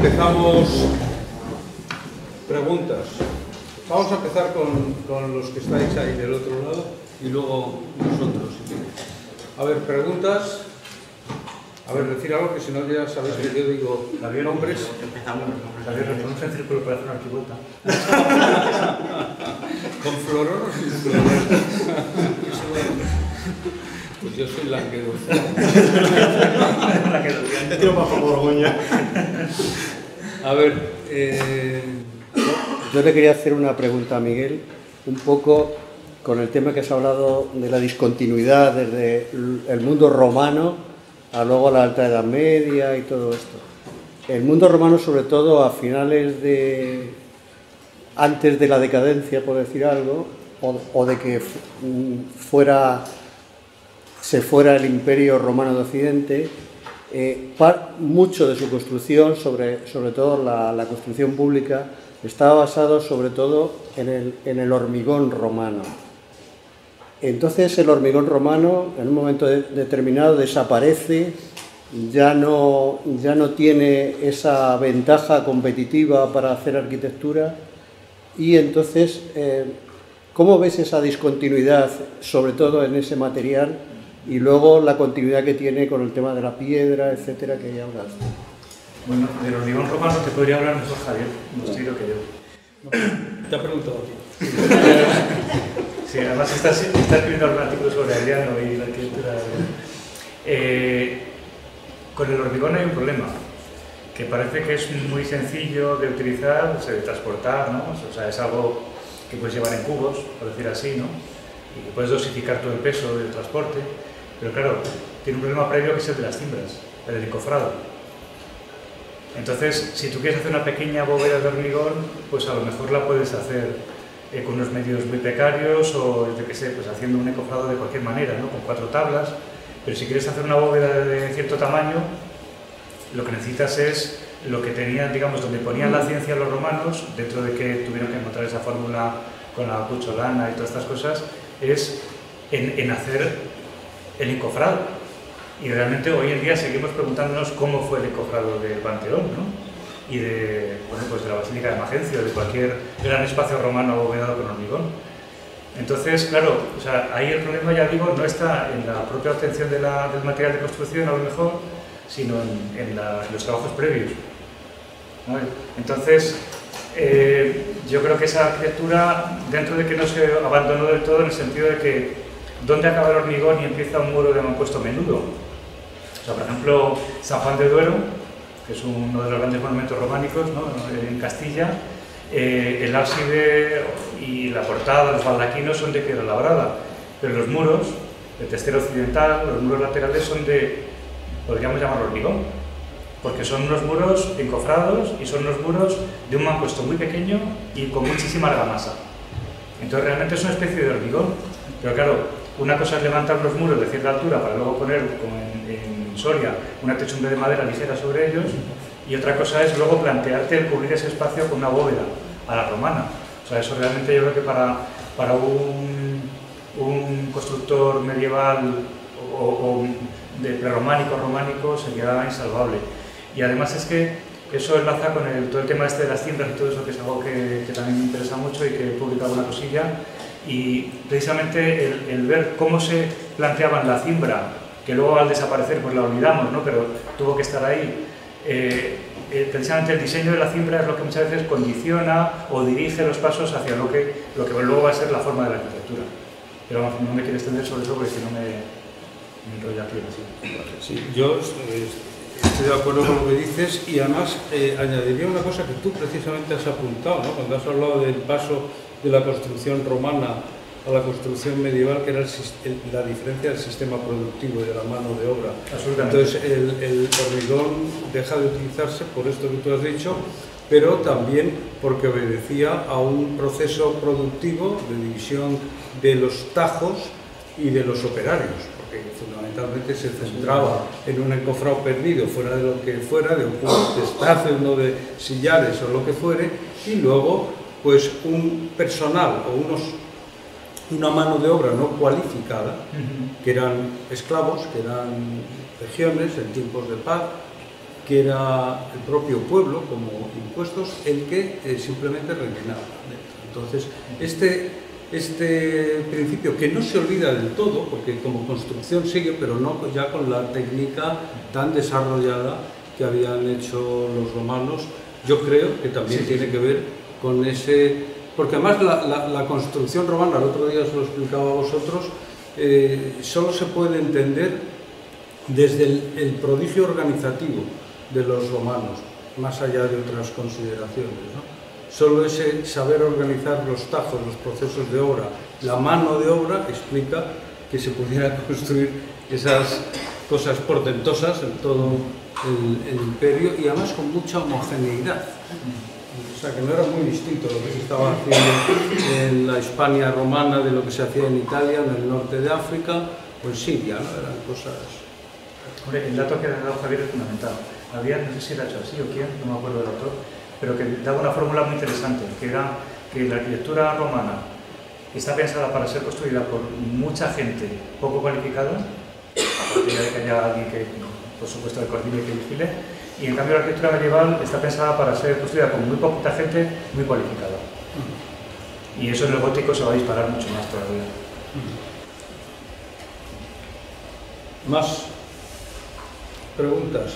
empezamos preguntas. Vamos a empezar con los que estáis ahí del otro lado y luego nosotros. A ver, preguntas. A ver, decir algo que si no ya sabéis que yo digo nombres. Empezamos. Javier, nos ponemos en círculo para hacer una arquivolta. ¿Con florón o sin florón? Pues yo soy Languedoc. Te tiro para Borgoña. A ver, yo le quería hacer una pregunta a Miguel, un poco con el tema que has hablado de la discontinuidad desde el mundo romano a luego la Alta Edad Media y todo esto. El mundo romano, sobre todo a finales de... antes de la decadencia, por decir algo, o de que se fuera el Imperio Romano de Occidente, mucho de su construcción, sobre todo la construcción pública, estaba basado sobre todo en el hormigón romano. Entonces el hormigón romano en un momento determinado desaparece, ya no tiene esa ventaja competitiva para hacer arquitectura y entonces, ¿cómo ves esa discontinuidad, sobre todo en ese material, y luego la continuidad que tiene con el tema de la piedra, etcétera, que ya hablaste? Bueno, del hormigón romano te podría hablar mejor Javier, más tiro que yo. te ha preguntado a ti. Sí, además está escribiendo algún artículo sobre Adriano y la arquitectura. Con el hormigón hay un problema, que parece que es muy sencillo de utilizar, de transportar, ¿no? O sea, es algo que puedes llevar en cubos, por decir así, ¿no? Y que puedes dosificar todo el peso del transporte, pero claro, tiene un problema previo que es el de las cimbras, el del encofrado. Entonces, si tú quieres hacer una pequeña bóveda de hormigón, pues a lo mejor la puedes hacer con unos medios muy precarios o, yo qué sé, pues haciendo un encofrado de cualquier manera, ¿no? Con 4 tablas, pero si quieres hacer una bóveda de cierto tamaño, lo que necesitas es lo que tenían, digamos, donde ponían la ciencia los romanos, dentro de que tuvieron que encontrar esa fórmula con la pucholana y todas estas cosas, es en hacer el encofrado. Y realmente hoy en día seguimos preguntándonos cómo fue el encofrado del Panteón, ¿no? Y de, bueno, pues de la Basílica de Magencio, de cualquier gran espacio romano abovedado con hormigón. Entonces, claro, o sea, ahí el problema, ya digo, no está en la propia obtención del material de construcción, a lo mejor, sino en los trabajos previos, ¿vale? Entonces, yo creo que esa arquitectura, dentro de que no se abandonó del todo, en el sentido de que ¿dónde acaba el hormigón y empieza un muro de mampuesto menudo? O sea, por ejemplo, San Juan de Duero, que es uno de los grandes monumentos románicos, ¿no? En Castilla, el ábside y la portada, los baldaquinos son de piedra labrada, pero los muros, el testero occidental, los muros laterales son de, podríamos llamarlo hormigón, porque son unos muros encofrados y son unos muros de un mampuesto muy pequeño y con muchísima argamasa. Entonces realmente es una especie de hormigón, pero claro, una cosa es levantar los muros de cierta altura para luego poner, como en Soria, una techumbre de madera ligera sobre ellos, y otra cosa es luego plantearte el cubrir ese espacio con una bóveda a la romana. O sea, eso realmente yo creo que para un constructor medieval o de prerrománico sería insalvable. Y además es que eso enlaza con todo el tema este de las cimbras y todo eso, que es algo que también me interesa mucho y que he publicado una cosilla. Y precisamente el ver cómo se planteaban la cimbra, que luego al desaparecer pues la olvidamos, ¿no? Pero tuvo que estar ahí. Precisamente el diseño de la cimbra es lo que muchas veces condiciona o dirige los pasos hacia lo que luego va a ser la forma de la arquitectura. Pero vamos, no me quiero extender sobre eso porque si no me enrolla aquí así. Sí, yo estoy de acuerdo con lo que dices y además añadiría una cosa que tú precisamente has apuntado, ¿no? Cuando has hablado del paso de la construcción romana a la construcción medieval, que era la diferencia del sistema productivo y de la mano de obra. Entonces el hormigón deja de utilizarse por esto que tú has dicho, pero también porque obedecía a un proceso productivo de división de los tajos y de los operarios, porque fundamentalmente se centraba en un encofrado perdido, fuera de lo que fuera, de un testazo, uno de sillares o lo que fuere, y luego pues un personal o una mano de obra no cualificada, que eran esclavos, que eran legiones en tiempos de paz, que era el propio pueblo, como impuestos, el que simplemente rellenaba. Entonces, este principio, que no se olvida del todo, porque como construcción sigue, pero no ya con la técnica tan desarrollada que habían hecho los romanos, yo creo que también tiene que ver con ese... Porque además la construcción romana, el otro día os lo explicaba a vosotros, solo se puede entender desde el prodigio organizativo de los romanos, más allá de otras consideraciones, ¿no? Solo ese saber organizar los tajos, los procesos de obra, la mano de obra, explica que se pudiera construir esas cosas portentosas en todo el imperio, y además con mucha homogeneidad. O sea, que no era muy distinto lo que se estaba haciendo en la Hispania romana de lo que se hacía en Italia, en el norte de África o en Siria, ¿no? Eran cosas... Hombre, el dato que ha dado Javier es fundamental. Había, no sé si era Chaucy o quién, no me acuerdo del autor, pero que daba una fórmula muy interesante, que era que la arquitectura romana está pensada para ser construida por mucha gente poco cualificada, a partir de que haya alguien que, por supuesto, de coordine y que vigile, y en cambio la arquitectura medieval está pensada para ser construida por muy poquita gente muy cualificada. Y eso en el gótico se va a disparar mucho más todavía. ¿Más preguntas?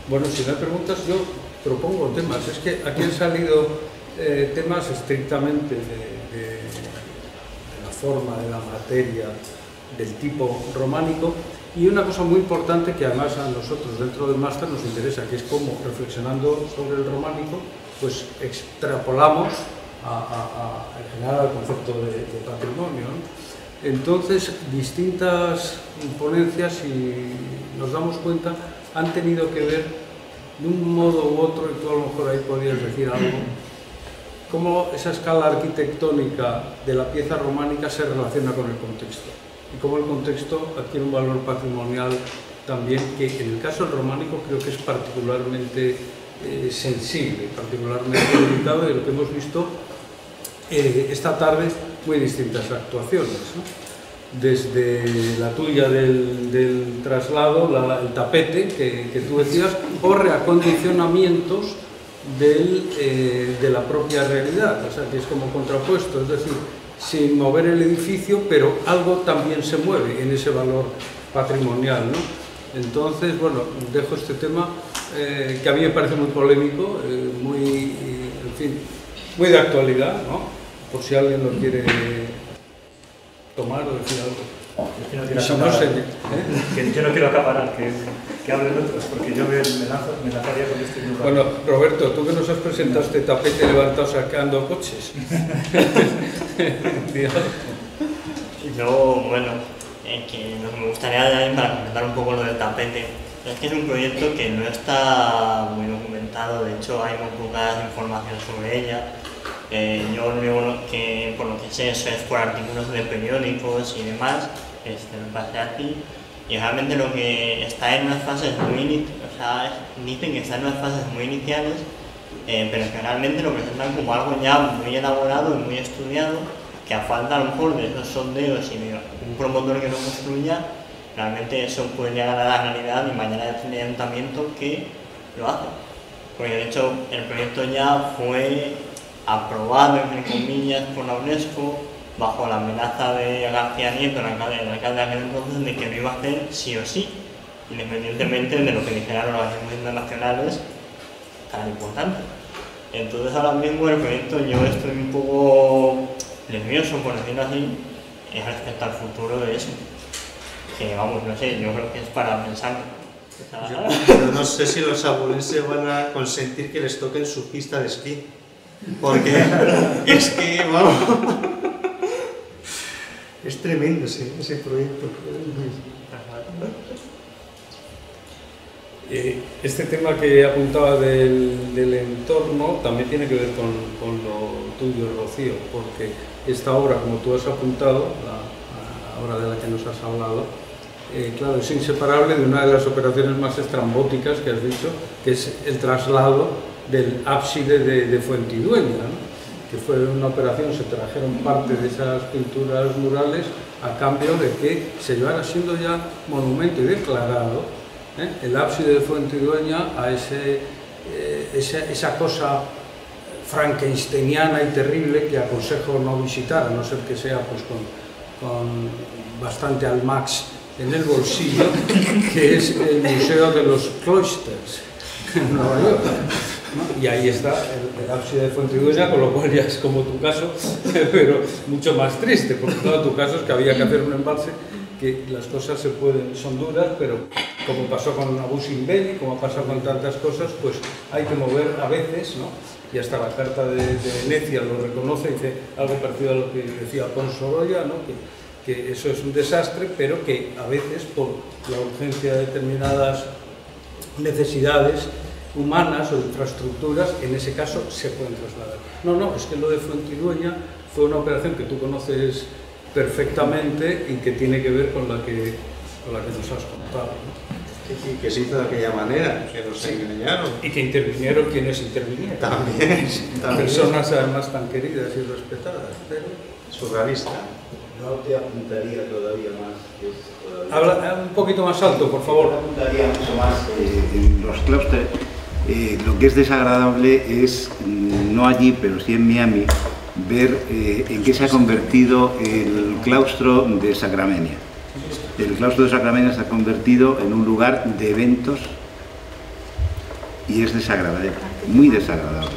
Bueno, si no hay preguntas, yo propongo temas. Es que aquí han salido temas estrictamente de la forma, de la materia, del tipo románico, y una cosa muy importante que además a nosotros dentro del máster nos interesa, que es cómo, reflexionando sobre el románico, pues extrapolamos en general al concepto de patrimonio, ¿no? Entonces, distintas ponencias, y nos damos cuenta, han tenido que ver de un modo u otro, y tú a lo mejor ahí podrías decir algo, cómo esa escala arquitectónica de la pieza románica se relaciona con el contexto, y cómo el contexto adquiere un valor patrimonial también, que en el caso del románico creo que es particularmente sensible, particularmente delicado, y lo que hemos visto esta tarde, muy distintas actuaciones, ¿no? Desde la tuya del traslado, el tapete que tú decías, o reacondicionamientos de la propia realidad, o sea, que es como contrapuesto, es decir, sin mover el edificio, pero algo también se mueve en ese valor patrimonial, ¿no? Entonces, bueno, dejo este tema que a mí me parece muy polémico, muy, en fin, muy de actualidad, ¿no? Por si alguien lo quiere tomar o decir algo. Es que no quiero acaparar, que yo no quiero acaparar, que hablen otros, porque yo me lanzaría con este lugar. Bueno, Roberto, tú que nos has presentado este tapete levantado sacando coches. Yo, bueno, que me gustaría también para comentar un poco lo del tapete. Es que es un proyecto que no está muy documentado, de hecho hay muy poca información sobre ella. Yo lo único que, por lo que sé, eso es por artículos de periódicos y demás, me pasé aquí, y realmente lo que está en unas fases muy dicen que está en unas fases muy iniciales, pero que realmente lo presentan como algo ya muy elaborado y muy estudiado, que a falta a lo mejor de esos sondeos y de un promotor que lo construya, realmente eso puede llegar a la realidad y mañana ya tiene el ayuntamiento que lo hace. Porque de hecho el proyecto ya fue aprobado, entre comillas, por la UNESCO, bajo la amenaza de García Nieto, el alcalde de aquel entonces, de que lo iba a hacer sí o sí, independientemente de lo que dijeran los organismos internacionales tan importantes. Entonces ahora mismo el proyecto yo estoy un poco nervioso, por decirlo así, respecto al futuro de eso. Que vamos, no sé, yo creo que es para pensar. Yo no sé si los abulenses van a consentir que les toquen su pista de esquí. Porque es que, vamos, es tremendo ese proyecto. Este tema que apuntaba del entorno también tiene que ver con lo tuyo, Rocío, porque esta obra, como tú has apuntado, la obra de la que nos has hablado, claro, es inseparable de una de las operaciones más estrambóticas que has dicho, que es el traslado del ábside de Fuentidueña, ¿no? Que fue una operación, se trajeron parte de esas pinturas murales a cambio de que se llevara siendo ya monumento y declarado el ábside de Fuentidueña a esa cosa frankensteiniana y terrible que aconsejo no visitar, a no ser que sea pues con bastante Almax en el bolsillo, que es el Museo de los Cloisters en Nueva York, ¿no? Y ahí está el ábside de Fuentidueña, con lo cual ya es como tu caso, pero mucho más triste, porque todo tu caso es que había que hacer un embalse, que las cosas son duras, pero como pasó con Abu Simbel, como ha pasado con tantas cosas, pues hay que mover a veces, ¿no? Y hasta la Carta de Venecia lo reconoce, dice algo parecido a lo que decía Pons Sorolla, ¿no? Que eso es un desastre, pero que a veces por la urgencia de determinadas necesidades humanas o infraestructuras, en ese caso se pueden trasladar. No, es que lo de Fuentidueña fue una operación que tú conoces perfectamente y que tiene que ver con la que nos has contado, ¿no? Sí, que se hizo de aquella manera, que nos engañaron. Y que intervinieron quienes intervinieron. También. Personas además tan queridas y respetadas, pero... Surrealista. No te apuntaría todavía más. Habla un poquito más alto, por favor. Te apuntaría mucho más. En los claustros, lo que es desagradable es, no allí, pero sí en Miami, ver en qué se ha convertido el claustro de Sacramento. El claustro de Sacramento se ha convertido en un lugar de eventos y es desagradable, muy desagradable.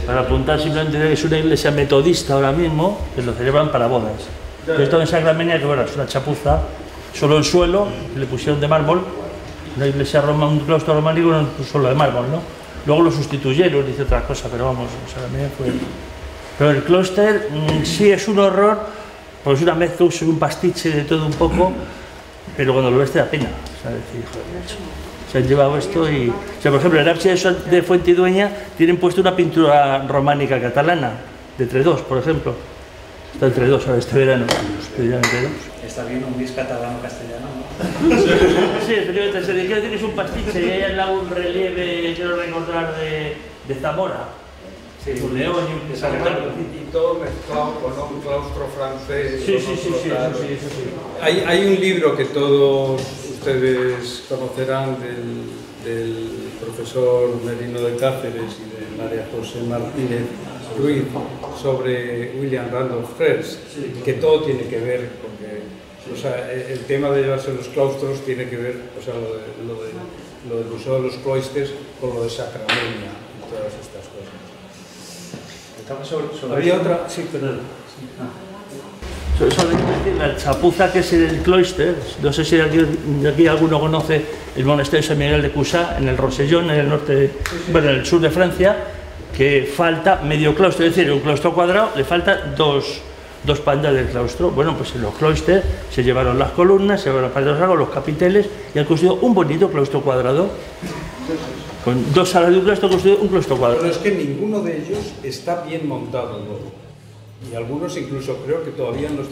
Para apuntar simplemente es una iglesia metodista ahora mismo, que lo celebran para bodas. Esto en Sacramento, que bueno, es una chapuza, solo el suelo, que le pusieron de mármol, una iglesia romana, un claustro románico, un suelo de mármol, ¿no? Luego lo sustituyeron, dice otra cosa, pero vamos, Sacramento fue... Pero el clúster sí es un horror, porque es una mezcla, es un pastiche de todo un poco, pero cuando lo ves te da pena, o sea, decir, joder, se han llevado esto y... O sea, por ejemplo, en el ábside de Fuentidueña tienen puesto una pintura románica catalana, de Tredós, por ejemplo. Está en Tredós ahora este verano. Está bien un bis catalano-castellano, ¿no? Sí, efectivamente, se quiere decir que es un pastiche, y hay al lado un relieve, quiero recordar, de Zamora. Sí, un león y un y todo mezclado con un claustro francés. Sí. Hay un libro que todos ustedes conocerán del profesor Merino de Cáceres y de María José Martínez Ruiz sobre William Randolph Hearst, que todo tiene que ver, porque o sea, el tema de llevarse los claustros tiene que ver, o sea, lo del Museo de los Cloisters con lo de Sacramento y todas estas cosas. Había otra, sí, perdón. Eso decir, la chapuza que es el cloister, no sé si de aquí alguno conoce el monasterio de San Miguel de Cusá, en el Rosellón, en el norte, bueno, en el sur de Francia, que falta medio claustro, es decir, un claustro cuadrado, le faltan dos pandas del claustro. Bueno, pues en los cloisters se llevaron las columnas, se llevaron las paredes largas, los capiteles y han construido un bonito claustro cuadrado. Con dos salas de un claustro construido un claustro cuadrado. Pero es que ninguno de ellos está bien montado luego. Y algunos incluso creo que todavía no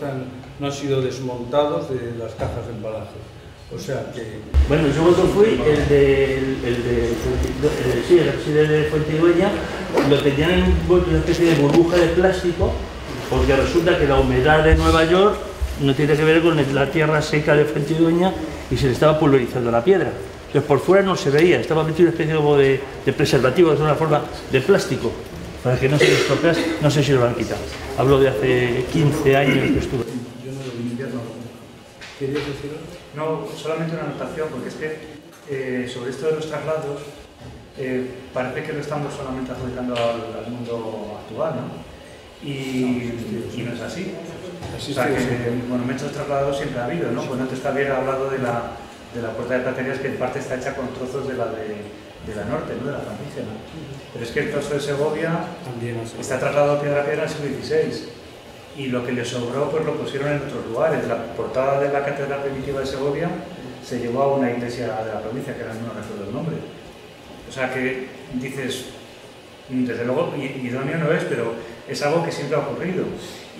han sido desmontados de las cajas de embalaje. O sea que... Bueno, yo cuando fui, el ábside de Fuentidueña, lo tenían en una especie de burbuja de plástico, porque resulta que la humedad de Nueva York no tiene que ver con la tierra seca de Fuentidueña y se le estaba pulverizando la piedra. Entonces por fuera no se veía, estaba metido una especie como de preservativo, de una forma de plástico, para que no se les estropease, no sé si lo han quitado. Hablo de hace 15 años que estuve. Yo no lo invierno. ¿Querías decir algo? No, solamente una anotación, porque es que sobre esto de los traslados parece que lo estamos solamente adjudicando al mundo actual, ¿no? Y no es así. O sea, que monumentos de traslados siempre ha habido, ¿no? Pues antes también he hablado de la puerta de platerías, que en parte está hecha con trozos de la norte, ¿no? De la Franquicia, ¿no? Pero es que el claustro de Segovia está trasladado piedra a piedra en el siglo XVI. Y lo que le sobró, pues lo pusieron en otros lugares. La portada de la catedral primitiva de Segovia se llevó a una iglesia de la provincia, que ahora no recuerdo el nombre. O sea que dices, desde luego, idóneo no es, pero es algo que siempre ha ocurrido.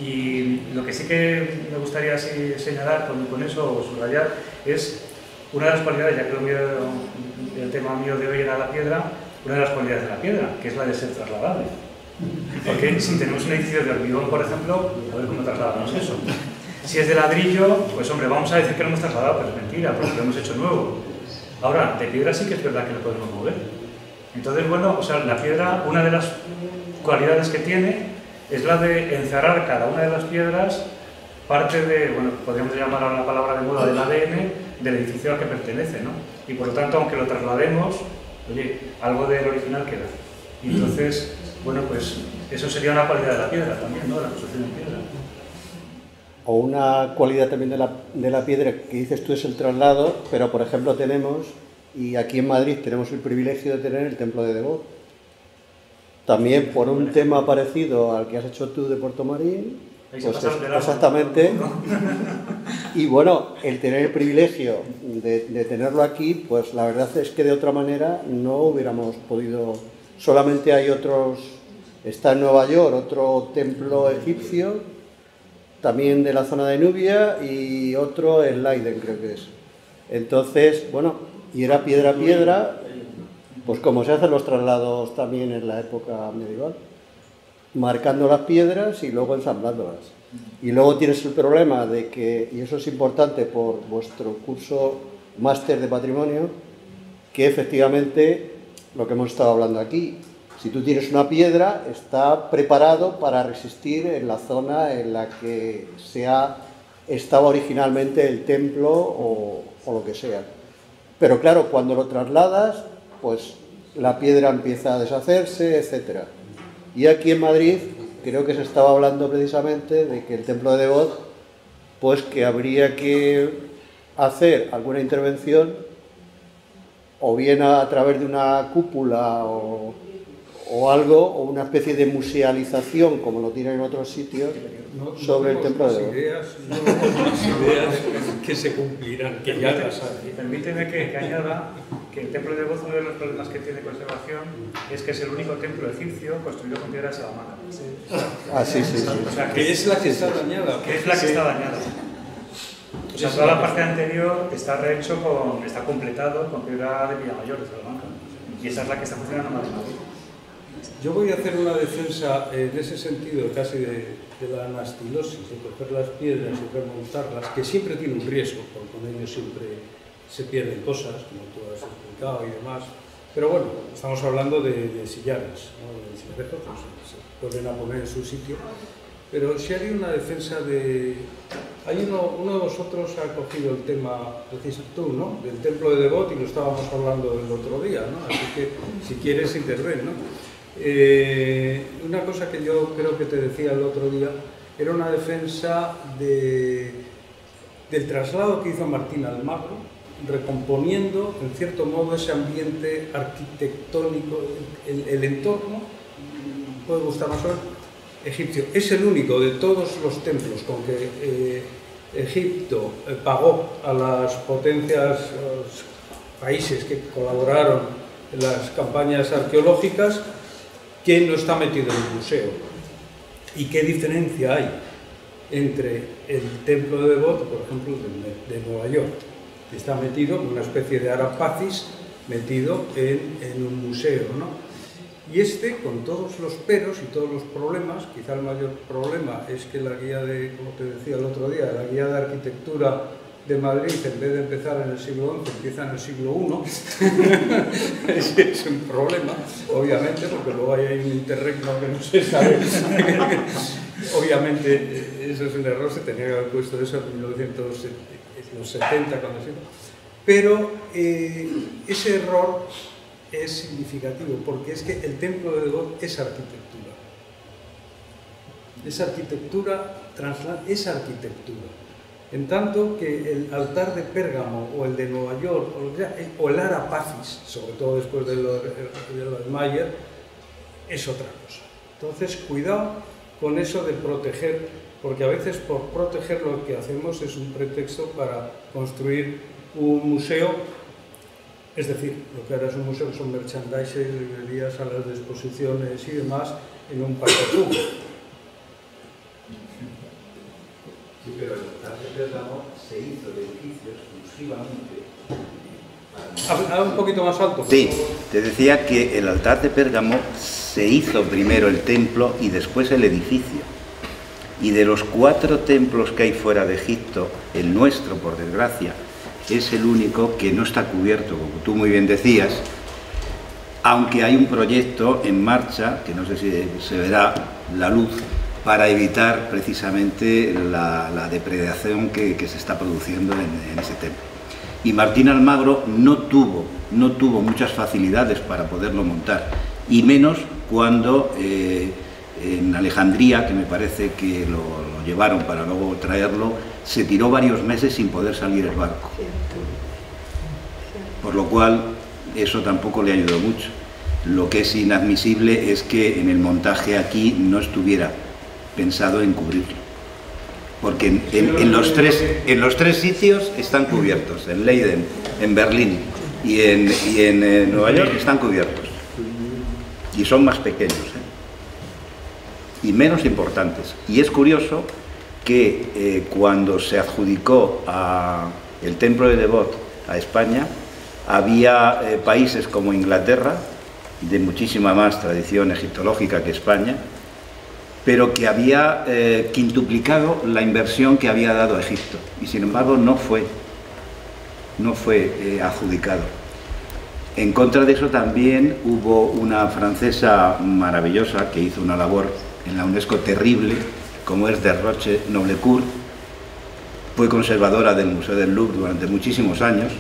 Y lo que sí que me gustaría así señalar con eso, o subrayar, es una de las cualidades, ya que el tema mío de hoy era la piedra, una de las cualidades de la piedra, que es la de ser trasladable. Porque si tenemos un edificio de hormigón, por ejemplo, a ver cómo trasladamos eso. Si es de ladrillo, pues hombre, vamos a decir que lo hemos trasladado, pero es mentira, porque lo hemos hecho nuevo. Ahora, de piedra sí que es verdad que lo podemos mover. Entonces, bueno, o sea, la piedra, una de las cualidades que tiene es la de encerrar cada una de las piedras parte de, bueno, podríamos llamar a la palabra de moda del ADN del edificio al que pertenece, ¿no? Y por lo tanto, aunque lo traslademos, oye, algo del original queda. Y entonces, bueno, pues eso sería una cualidad de la piedra también, ¿no? De la construcción en piedra. O una cualidad también de la piedra que dices tú es el traslado, pero por ejemplo tenemos, y aquí en Madrid tenemos el privilegio de tener el templo de Devot. También por un tema parecido al que has hecho tú de Puerto Marín, pues exactamente. Y bueno, el tener el privilegio de tenerlo aquí, pues la verdad es que de otra manera no hubiéramos podido. Solamente hay otros, está en Nueva York otro templo egipcio, también de la zona de Nubia, y otro en Leiden, creo que es. Entonces, bueno, y era piedra a piedra, pues como se hacen los traslados también en la época medieval, marcando las piedras y luego ensamblándolas. Y luego tienes el problema de que, y eso es importante por vuestro curso máster de patrimonio, que efectivamente, lo que hemos estado hablando aquí, si tú tienes una piedra, está preparado para resistir en la zona en la que estaba originalmente el templo o lo que sea. Pero claro, cuando lo trasladas, pues la piedra empieza a deshacerse, etc. Y aquí en Madrid, creo que se estaba hablando precisamente de que el templo de Devot, pues que habría que hacer alguna intervención, o bien a través de una cúpula o algo, o una especie de musealización, como lo tienen en otros sitios, sobre el templo de Devot. No tenemos ideas que se cumplirán, que ya las hay. Permíteme que añada que el templo de Devot, uno de los problemas que tiene conservación es que es el único templo egipcio construido con piedra de Salamanca. Ah, sí. O sea, Que es la que está dañada. Que es la que está dañada. O sea, toda la parte anterior está rehecho está completado con piedra de Villamayor, de Salamanca. Y esa es la que está funcionando más en Madrid. Yo voy a hacer una defensa en ese sentido casi de la anastilosis, de coger las piedras y remontarlas, que siempre tiene un riesgo, porque con ello siempre se pierden cosas, como tú has explicado y demás. Pero bueno, estamos hablando de sillares, ¿no? De sillares, pues, se pueden a poner en su sitio. Pero si haría una defensa de... uno de vosotros ha cogido el tema, precisamente tú, ¿no? Del templo de Devot, y lo estábamos hablando el otro día, ¿no? Así que si quieres interven, ¿no? Una cosa que yo creo que te decía el otro día era una defensa del traslado que hizo Martín Almagro, recomponiendo en cierto modo ese ambiente arquitectónico, el entorno, puede gustar más o menos, egipcio. Es el único de todos los templos con que Egipto pagó a las potencias, a los países que colaboraron en las campañas arqueológicas, que no está metido en el museo. ¿Y qué diferencia hay entre el templo de Devot, por ejemplo, de Nueva York, que está metido, una especie de Arapacis, metido en un museo, ¿no? Y con todos los peros y todos los problemas, quizá el mayor problema es que la guía como te decía el otro día, la guía de arquitectura de Madrid, en vez de empezar en el siglo XI, empieza en el siglo I. Ese es un problema, obviamente, porque luego hay un interregno que no se sabe. Obviamente, eso es un error, se tenía que haber puesto eso en 1970, cuando se... Pero ese error es significativo, porque es que el templo de Devot es arquitectura. Es arquitectura, es arquitectura. En tanto que el altar de Pérgamo o el de Nueva York o el Arapacis, sobre todo después de lo de Mayer, es otra cosa. Entonces, cuidado con eso de proteger, porque a veces por proteger lo que hacemos es un pretexto para construir un museo, es decir, lo que ahora es un museo son merchandising, librerías, salas de exposiciones y demás en un parque público. Sí, pero el altar de Pérgamo se hizo de edificio exclusivamente para... Habla un poquito más alto. Sí, te decía que el altar de Pérgamo se hizo primero el templo y después el edificio. Y de los 4 templos que hay fuera de Egipto, el nuestro, por desgracia, es el único que no está cubierto, como tú muy bien decías, aunque hay un proyecto en marcha, que no sé si se verá la luz, para evitar precisamente la depredación que se está produciendo en ese templo. Y Martín Almagro no tuvo muchas facilidades para poderlo montar, y menos cuando en Alejandría, que me parece que lo llevaron para luego traerlo, se tiró varios meses sin poder salir el barco. Por lo cual, eso tampoco le ayudó mucho. Lo que es inadmisible es que en el montaje aquí no estuviera pensado en cubrirlo. Porque en los tres sitios están cubiertos, en Leiden, en Berlín y en Nueva York están cubiertos. Y son más pequeños, y menos importantes. Y es curioso que cuando se adjudicó el templo de Devot a España, había países como Inglaterra, de muchísima más tradición egiptológica que España, pero que había quintuplicado la inversión que había dado a Egipto, y sin embargo no fue adjudicado. En contra de eso también hubo una francesa maravillosa que hizo una labor en la UNESCO terrible, como es Desroches Noblecourt. Fue conservadora del Museo del Louvre durante muchísimos años,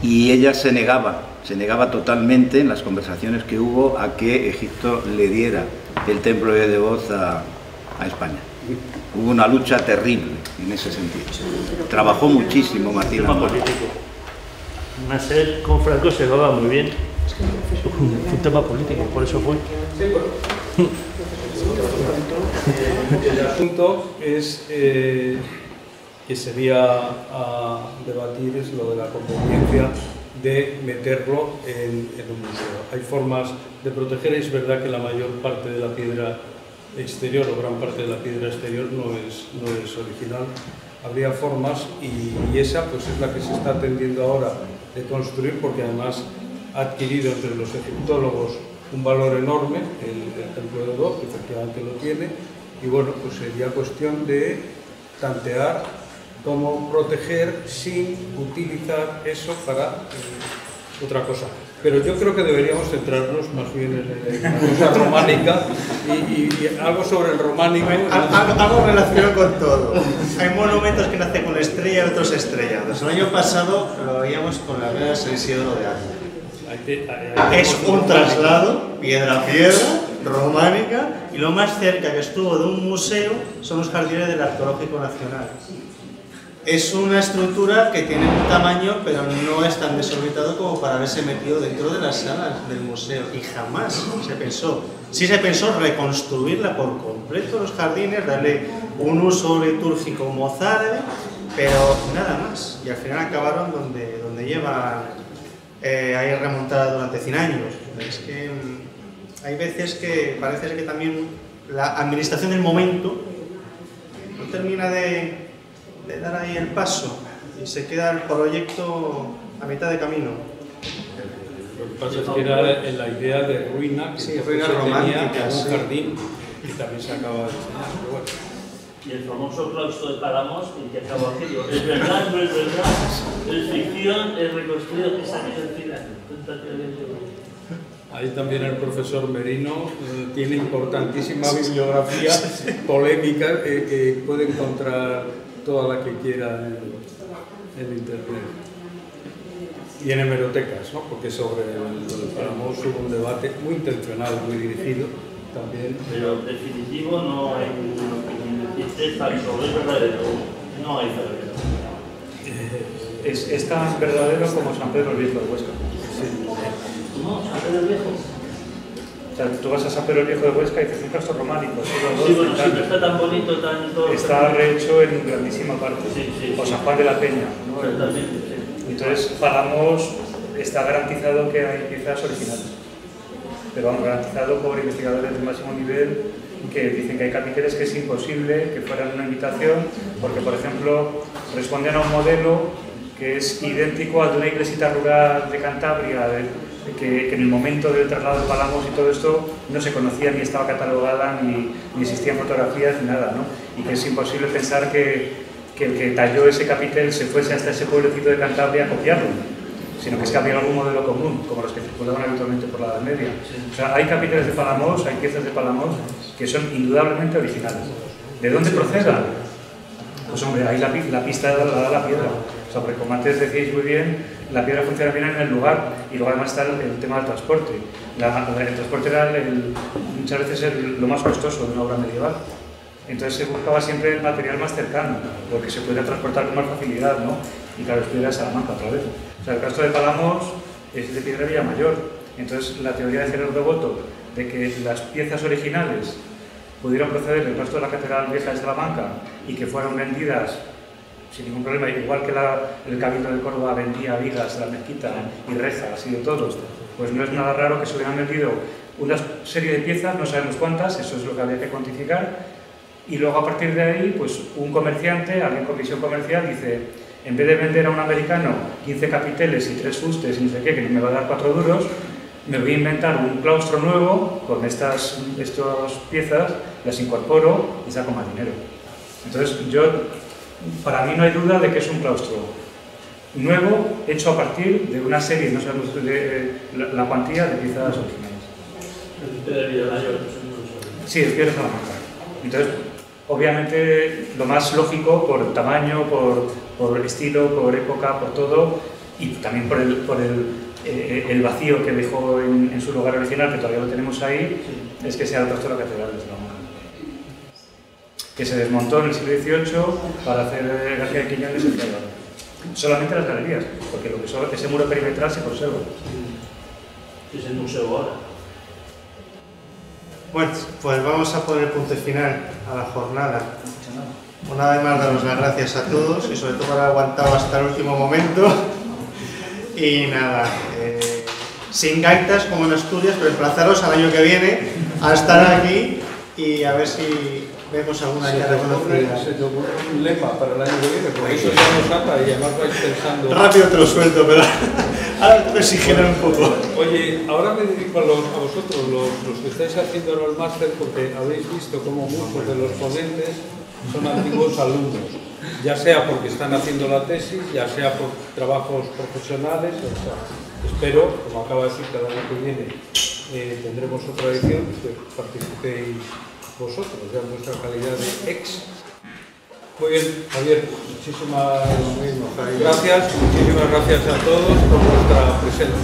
y ella se negaba totalmente en las conversaciones que hubo a que Egipto le diera el templo de Devot a España. Hubo una lucha terrible en ese sentido. Trabajó muchísimo Martín Almagro. Nasser con Franco se llevaba muy bien. Fue un tema político, por eso fue. El asunto es que sería a debatir es lo de la conveniencia de meterlo en un museo. Hay formas de proteger, es verdad que la mayor parte de la piedra exterior o gran parte de la piedra exterior no es original. Habría formas y esa pues es la que se está tendiendo ahora de construir, porque además ha adquirido entre los egiptólogos un valor enorme, el templo de Devot, que efectivamente lo tiene, y bueno, pues sería cuestión de tantear cómo proteger sin utilizar eso para otra cosa. Pero yo creo que deberíamos centrarnos más bien en la cosa románica y algo sobre el románico. Algo relacionado con todo. Hay monumentos que nacen con estrella y otros estrellados. El año pasado lo veíamos con la Vega de San Isidro de Ávila. Es un traslado, piedra a piedra, románica, y lo más cerca que estuvo de un museo son los jardines del Arqueológico Nacional. Es una estructura que tiene un tamaño, pero no es tan desorbitado como para haberse metido dentro de las salas del museo. Y jamás se pensó. Sí se pensó reconstruirla por completo, los jardines, darle un uso litúrgico mozárabe, pero nada más. Y al final acabaron donde llevan ahí remontada durante 100 años. Es que hay veces que parece que también la administración del momento no termina de dar ahí el paso y se queda el proyecto a mitad de camino. Lo que pasa es que era en la idea de ruina, que sí, ruina romántica, un jardín, y también se acaba de enseñar, pero bueno. Y el famoso claustro de Palamos, ¿en qué acabó aquello? ¿Es verdad? ¿No es verdad? ¿Es ficción? ¿Es reconstruido? ¿Qué salió al final? Ahí también el profesor Merino tiene importantísima bibliografía polémica que puede encontrar toda la que quiera en internet. Y en hemerotecas, ¿no? Porque sobre el Palamos hubo un debate muy intencional, muy dirigido también. Pero definitivo no hay es falso, es verdadero, no hay verdadero. Es tan verdadero como San Pedro el Viejo de Huesca. Sí. ¿Cómo? ¿San Pedro el Viejo? O sea, tú vas a San Pedro el Viejo de Huesca y dices un claustro románico. Sí, bueno, sí, pero está tan bonito, tan todo. Está rehecho en grandísima parte. Sí. O San Juan de la Peña, ¿no? Exactamente, sí. Entonces, Palamos está garantizado que hay piezas originales. Pero vamos, garantizado por investigadores del máximo nivel que dicen que hay capiteles que es imposible que fueran una invitación porque, por ejemplo, responden a un modelo que es idéntico al de una iglesita rural de Cantabria, que en el momento del traslado de Palamos y todo esto no se conocía, ni estaba catalogada, ni existían fotografías, ni nada, ¿no? Y que es imposible pensar que el que talló ese capitel se fuese hasta ese pueblecito de Cantabria a copiarlo, sino que es que había algún modelo común, como los que circulaban habitualmente por la Edad Media. O sea, hay capiteles de Palamos, hay piezas de Palamos que son indudablemente originales. ¿De dónde procedan? Pues hombre, ahí la pista la da la piedra. O sea, porque como antes decíais muy bien, la piedra funciona bien en el lugar, y luego además está el tema del transporte. El transporte era muchas veces lo más costoso de una obra medieval. Entonces se buscaba siempre el material más cercano, porque se podía transportar con más facilidad, ¿no? Y claro, esto era Salamanca otra vez. O sea, el claustro de Palamos es de piedra Villamayor. Entonces la teoría de Gerardo Boto de que las piezas originales pudieron proceder del claustro de la Catedral Vieja de Salamanca y que fueron vendidas sin ningún problema, igual que el Cabildo de Córdoba vendía vigas de la mezquita y rejas y de todo, pues no es nada raro que se hubieran vendido una serie de piezas, no sabemos cuántas, eso es lo que habría que cuantificar, y luego a partir de ahí, pues un comerciante, alguien con visión comercial, dice, en vez de vender a un americano 15 capiteles y 3 fustes y no sé qué, que me va a dar 4 duros, me voy a inventar un claustro nuevo con estas piezas, las incorporo y saco más dinero. Entonces, para mí no hay duda de que es un claustro nuevo, hecho a partir de una serie, no sabemos la cuantía de piezas originales. Sí, es piedra Salamanca. Entonces, obviamente, lo más lógico por tamaño, por estilo, por época, por todo, y también por el vacío que dejó en su lugar original, que todavía lo tenemos ahí, es que sea el claustro de la Catedral de Salamanca, que se desmontó en el siglo XVIII para hacer García de Quiñones el Cerro. Solamente las galerías, porque ese muro perimetral se conserva. Es el museo ahora. Bueno, pues vamos a poner punto final a la jornada. Una vez más, daros las gracias a todos y sobre todo por haber aguantado hasta el último momento. Y nada, sin gaitas como en Asturias, pero emplazaros al año que viene a estar aquí y a ver si vemos alguna cara conocida. Se te ocurre un lema para el año que viene, porque eso ya nos ata y además vais pensando... Rápido te lo suelto, pero ahora te exigen un poco. Oye, ahora me dedico a vosotros, los que estáis haciendo el máster, porque habéis visto cómo muchos de los ponentes son antiguos alumnos, ya sea porque están haciendo la tesis, ya sea por trabajos profesionales, o sea, espero, como acaba de decir, que el año que viene tendremos otra edición, que participéis vosotros, ya en vuestra calidad de ex. Muy bien, Javier, muchísimas gracias a todos por vuestra presencia.